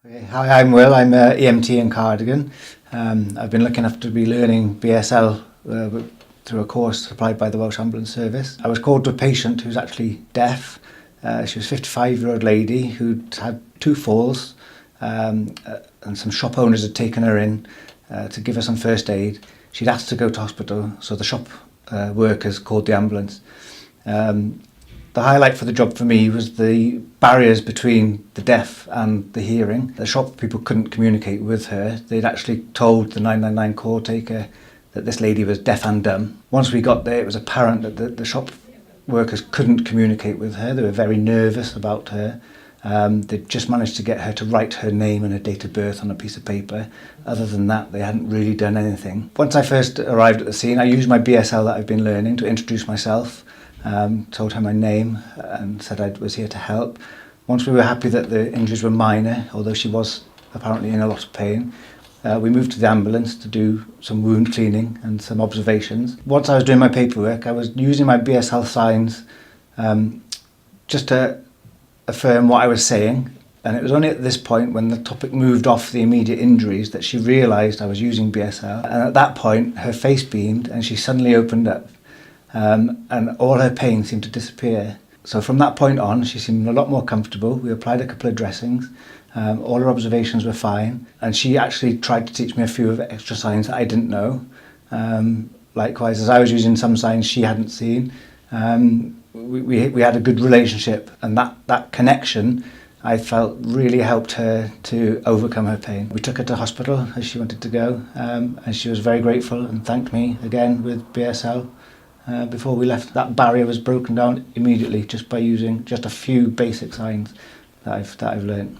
Hi, I'm Will. I'm an EMT in Cardigan. I've been lucky enough to be learning BSL through a course supplied by the Welsh Ambulance Service. I was called to a patient who's actually deaf. She was a 55-year-old lady who'd had 2 falls and some shop owners had taken her in to give her some first aid. She'd asked to go to hospital, so the shop workers called the ambulance. The highlight for the job for me was the barriers between the deaf and the hearing. The shop people couldn't communicate with her. They'd actually told the 999 call taker that this lady was deaf and dumb. Once we got there, it was apparent that the shop workers couldn't communicate with her. They were very nervous about her. They'd just managed to get her to write her name and her date of birth on a piece of paper. Other than that, they hadn't really done anything. Once I first arrived at the scene, I used my BSL that I've been learning to introduce myself. Told her my name and said I was here to help. Once we were happy that the injuries were minor, although she was apparently in a lot of pain, we moved to the ambulance to do some wound cleaning and some observations. Once I was doing my paperwork, I was using my BSL signs just to affirm what I was saying, and it was only at this point when the topic moved off the immediate injuries that she realised I was using BSL, and at that point her face beamed and she suddenly opened up. And all her pain seemed to disappear. So from that point on, she seemed a lot more comfortable. We applied a couple of dressings. All her observations were fine. And she actually tried to teach me a few of the extra signs that I didn't know. Likewise, as I was using some signs she hadn't seen. We had a good relationship, and that connection I felt really helped her to overcome her pain. We took her to hospital as she wanted to go, and she was very grateful and thanked me again with BSL. Before we left, that barrier was broken down immediately just by using just a few basic signs that I've learned.